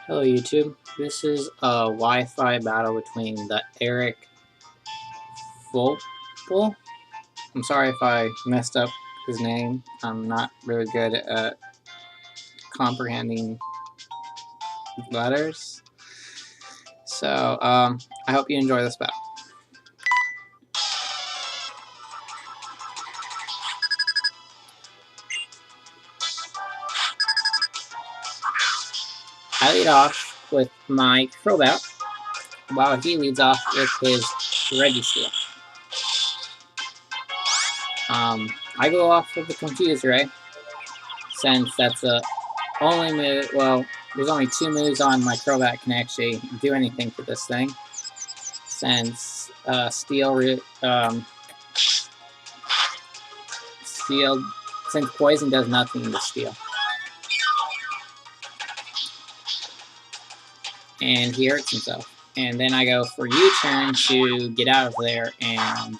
Hello YouTube, this is a Wi-Fi battle between the TheEricVolpe. I'm sorry if I messed up his name. I'm not really good at comprehending letters. So, I hope you enjoy this battle. I lead off with my crowbat, while he leads off with his registeel. I go off with the confuse ray, since that's the only move. Well, there's only 2 moves on my crowbat can actually do anything to this thing, since steel, since poison does nothing to steel. And he hurts himself. And then I go for U-turn to get out of there and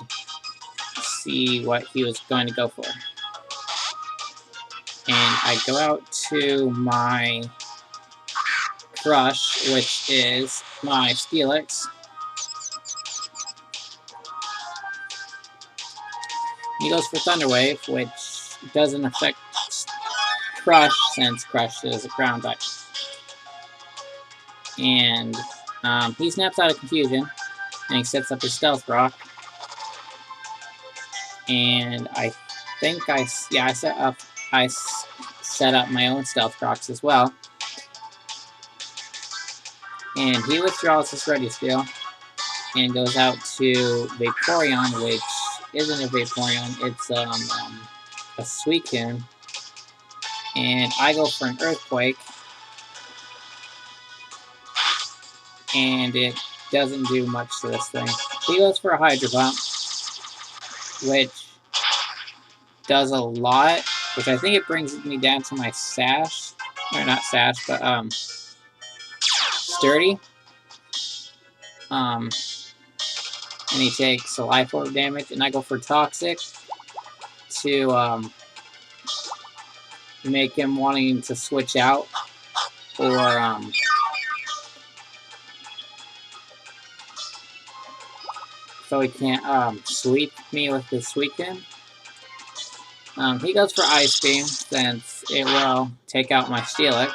see what he was going to go for. And I go out to my crush, which is my Steelix. He goes for Thunder Wave, which doesn't affect Crush, since Crush is a ground type. And he snaps out of confusion, and he sets up his Stealth Rock. And I think I set up my own Stealth Rocks as well. And he withdraws his registeel and goes out to Vaporeon, which isn't a Vaporeon, it's a Suicune. And I go for an Earthquake, and it doesn't do much to this thing. He goes for a Hydro Pump, which does a lot, which I think it brings me down to my Sash, or not Sash, but Sturdy. And he takes a Life Orb damage, and I go for Toxic to make him wanting to switch out, or so he can't sweep me with his Suicune. He goes for Ice Beam, since it will take out my Steelix.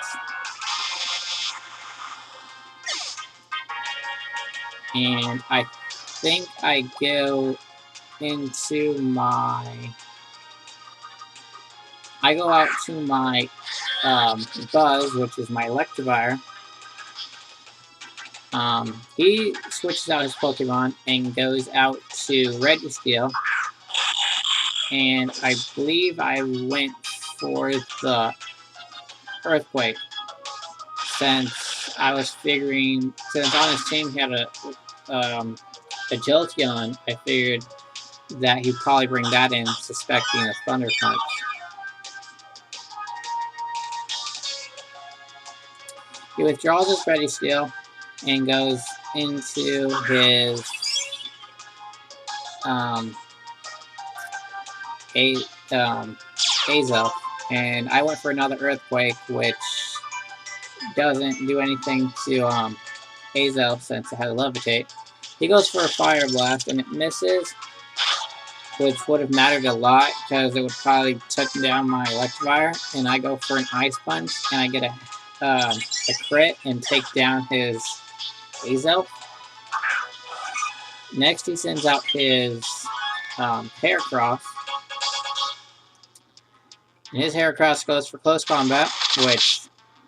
And I think I go into my... I go out to my Buzz, which is my Electivire. He switches out his Pokemon and goes out to Registeel. And I believe I went for the Earthquake, since I was figuring, since on his team he had a Agility on, I figured that he'd probably bring that in, suspecting a Thunder Punch. He withdraws his Registeel and goes into his Azelf, and I went for another Earthquake, which doesn't do anything to Azelf since it has Levitate. He goes for a Fire Blast, and it misses, which would have mattered a lot because it would probably took down my Electivire. And I go for an Ice Punch, and I get a crit and take down his Azelf. Next, he sends out his Heracross. And his Heracross goes for Close Combat, which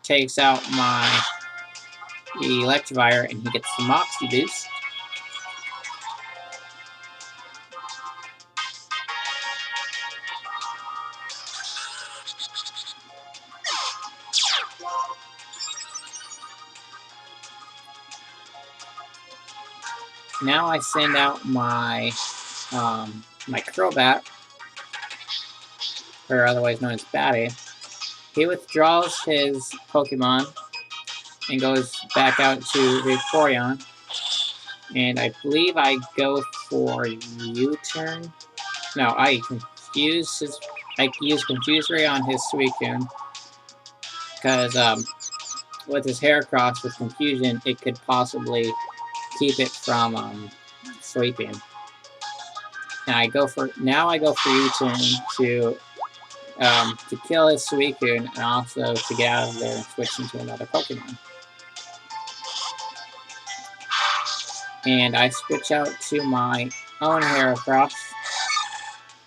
takes out my Electivire, and he gets the Moxie boost. Now I send out my my Crobat, or otherwise known as Batty. He withdraws his Pokemon and goes back out to Vaporeon. And I believe I go for U-turn. No, I use Confuse Ray on his Suicune, because with his Heracross with confusion, it could possibly keep it from sleeping. And I go for U-turn to kill his Suicune and also to get out of there and switch into another Pokemon. And I switch out to my own Heracross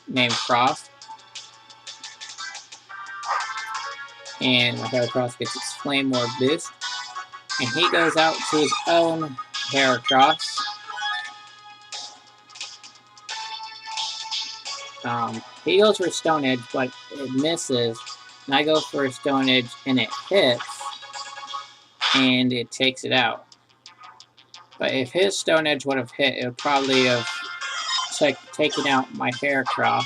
named Frost. And my Heracross gets its Flame Orb boost. And he goes out to his own Heracross. He goes for Stone Edge, but it misses. And I go for Stone Edge, and it hits. And it takes it out. But if his Stone Edge would have hit, it would probably have taken out my Heracross.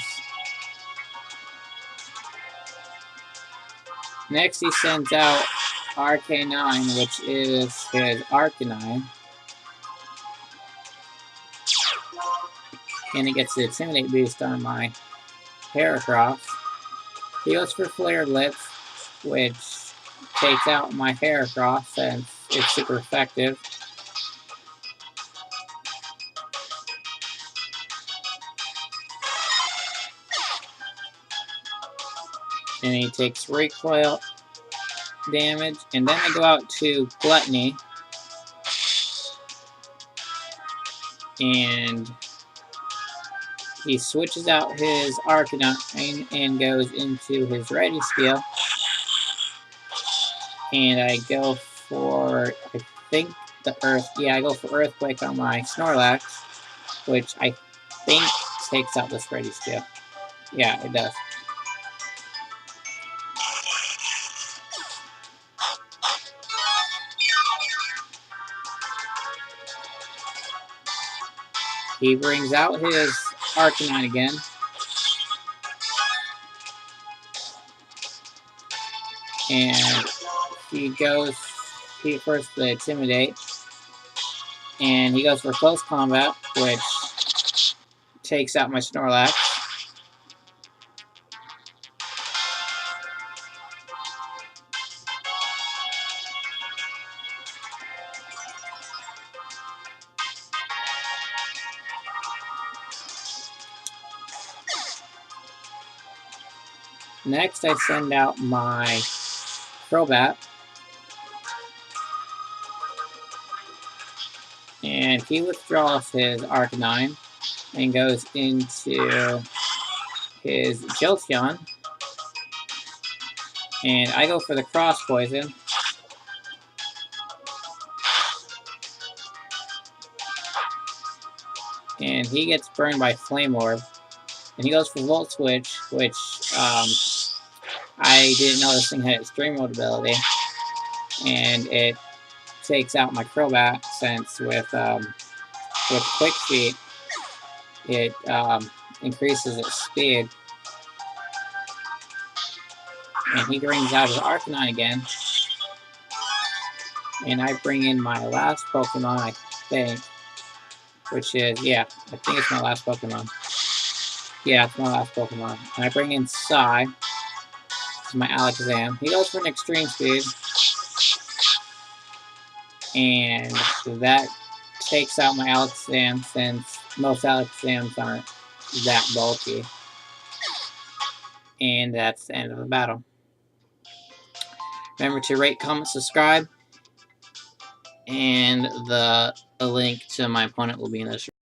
Next, he sends out RK9, which is his Arcanine. And he gets the Intimidate boost on my Heracross. He goes for Flare Blitz, which takes out my Heracross since it's super effective. And he takes recoil damage. And then I go out to Gluttony. And he switches out his Arcanine and goes into his Ready skill. And I go for, I think, the Earth. Yeah, I go for Earthquake on my Snorlax, which I think takes out this Ready skill. Yeah, it does. He brings out his Arcanine again. And he first the Intimidate. And he goes for Close Combat, which takes out my Snorlax. Next, I send out my Crobat. And he withdraws his Arcanine and goes into his Jolteon. And I go for the Cross Poison. And he gets burned by Flame Orb. And he goes for Volt Switch, which I didn't know this thing had Extreme Mode ability. And it takes out my Crobat since with Quick Feet, it increases its speed. And he brings out his Arcanine again. And I bring in my last Pokemon, I think. Which is, yeah, I think it's my last Pokemon. Yeah, it's my last Pokemon. And I bring in Psy. This is my Alakazam. He goes for an Extreme Speed. And that takes out my Alakazam since most Alakazams aren't that bulky. And that's the end of the battle. Remember to rate, comment, subscribe. And the link to my opponent will be in the description.